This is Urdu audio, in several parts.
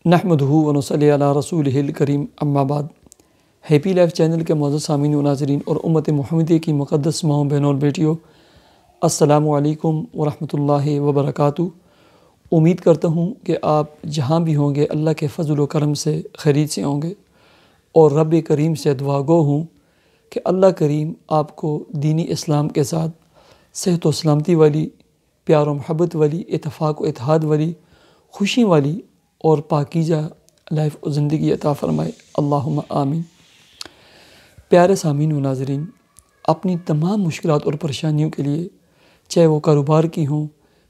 نحمدہ و نصلی علی رسولہ الکریم اما بعد۔ ہیپی لائف چینل کے معزز سامعین و ناظرین اور امت محمدیہ کی مقدس ماؤں بہنوں اور بیٹیوں، السلام علیکم ورحمۃ اللہ وبرکاتہ۔ امید کرتا ہوں کہ آپ جہاں بھی ہوں گے اللہ کے فضل و کرم سے خیریت سے ہوں گے، اور رب کریم سے دعا گو ہوں کہ اللہ کریم آپ کو دینی اسلام کے ساتھ صحت و سلامتی والی، پیار و محبت والی، اتفاق و اتحاد والی، خوشی والی اور پاکیزہ لائف و زندگی عطا فرمائے، اللہم آمین۔ پیارے سامعین و ناظرین، اپنی تمام مشکلات اور پریشانیوں کے لیے، چاہے وہ کاروبار کی ہوں،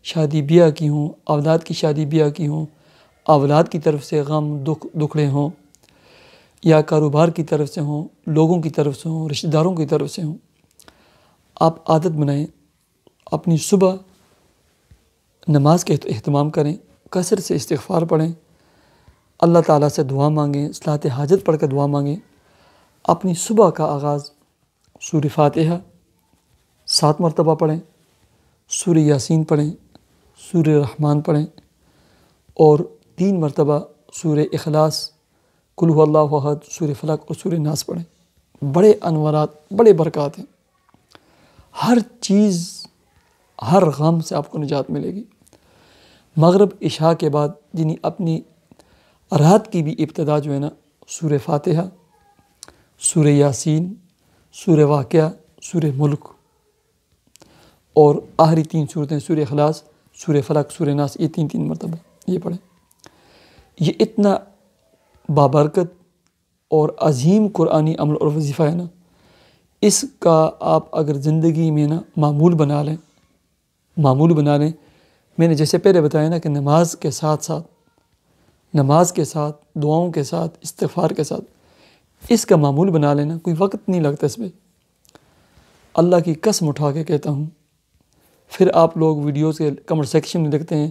شادی بیاہ کی ہوں، اولاد کی شادی بیاہ کی ہوں، اولاد کی طرف سے غم دکھڑے ہوں، یا کاروبار کی طرف سے ہوں، لوگوں کی طرف سے ہوں، رشتہ داروں کی طرف سے ہوں، آپ عادت بنائیں، اپنی صبح نماز کے اہتمام کریں، کثرت سے استغفار پڑھیں، اللہ تعالیٰ سے دعا مانگیں، صلاۃ حاجت پڑھ کر دعا مانگیں۔ اپنی صبح کا آغاز سورہ فاتحہ 7 مرتبہ پڑھیں، سورہ یاسین پڑھیں، سورہ رحمان پڑھیں، اور 3 مرتبہ سورہ اخلاص، قل هو اللہ احد، سورہ فلق اور سورہ ناس پڑھیں۔ بڑے انوارات، بڑے برکات ہیں، ہر چیز، ہر غم سے آپ کو نجات ملے گی۔ مغرب عشاء کے بعد یعنی اپنی رات کی بھی ابتدا جو ہے نا، سورہ فاتحہ، سورہ یاسین، سورہ واقعہ، سورہ ملک، اور آخری 3 صورتیں سورہ اخلاص، سورہ فلق، سورہ ناس، یہ 3 مرتبہ یہ پڑھیں۔ یہ اتنا بابرکت اور عظیم قرآنی عمل اور وظیفہ ہے نا، اس کا آپ اگر زندگی میں نا معمول بنا لیں، میں نے جیسے پہلے بتایا نا کہ نماز کے ساتھ دعاؤں کے ساتھ، استغفار کے ساتھ اس کا معمول بنا لینا، کوئی وقت نہیں لگتا اس میں۔ اللہ کی قسم اٹھا کے کہتا ہوں، پھر آپ لوگ ویڈیوز کے کمنٹ سیکشن میں لکھتے ہیں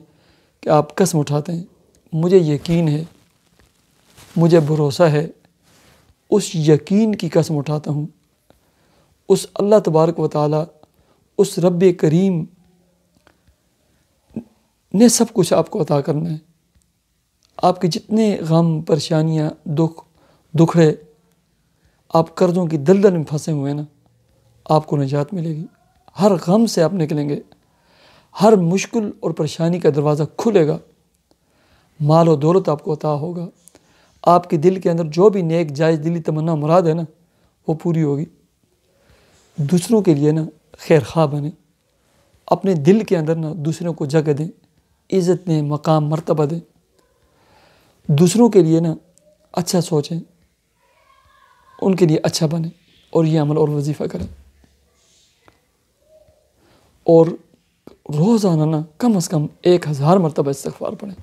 کہ آپ قسم اٹھاتے ہیں، مجھے یقین ہے، مجھے بھروسہ ہے، اس یقین کی قسم اٹھاتا ہوں، اس اللہ تبارک و تعالی، اس رب کریم نے سب کچھ آپ کو عطا کرنا ہے۔ آپ کے جتنے غم، پریشانیاں، دکھڑے، آپ قرضوں کی دلدل میں پھنسے ہوئے ہیں نا، آپ کو نجات ملے گی۔ ہر غم سے آپ نکلیں گے، ہر مشکل اور پریشانی کا دروازہ کھلے گا، مال و دولت آپ کو عطا ہوگا، آپ کے دل کے اندر جو بھی نیک جائز دلی تمنا مراد ہے نا، وہ پوری ہوگی۔ دوسروں کے لیے نا خیر خواہ بنیں، اپنے دل کے اندر نا دوسروں کو جگہ دیں، عزت دیں، مقام، مرتبہ دیں، دوسروں کے لیے نا اچھا سوچیں، ان کے لیے اچھا بنیں، اور یہ عمل اور وظیفہ کریں، اور روزانہ نا کم از کم 1000 مرتبہ استغفار پڑھیں۔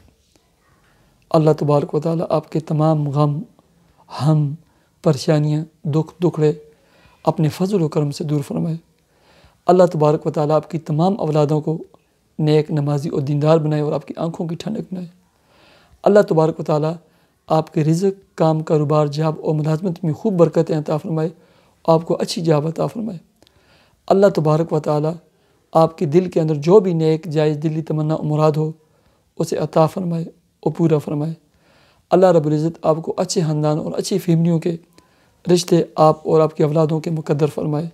اللہ تبارک و تعالیٰ آپ کے تمام غم، ہم، پریشانیاں، دکھڑے اپنے فضل و کرم سے دور فرمائے۔ اللہ تبارک و تعالیٰ آپ کی تمام اولادوں کو نیک، نمازی اور دیندار بنائے، اور آپ کی آنکھوں کی ٹھنڈک بنائے۔ اللہ تبارک و تعالیٰ آپ کے رزق، کام، کاروبار، جاب اور ملازمت میں خوب برکتیں عطا فرمائے، آپ کو اچھی جاب عطا فرمائے۔ اللہ تبارک و تعالیٰ آپ کے دل کے اندر جو بھی نیک جائز دلی تمنا مراد ہو، اسے عطا فرمائے اور پورا فرمائے۔ اللہ رب العزت آپ کو اچھے خاندان اور اچھی فیملیوں کے رشتے آپ اور آپ کے اولادوں کے مقدر فرمائے،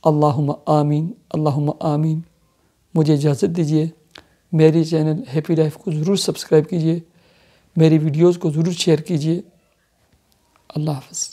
اللہم آمین، اللہم آمین۔ مجھے اجازت دیجیے، میری چینل ہیپی لائف کو ضرور سبسکرائب کیجیے، میری ویڈیوز کو ضرور شیئر کیجیے۔ اللہ حافظ۔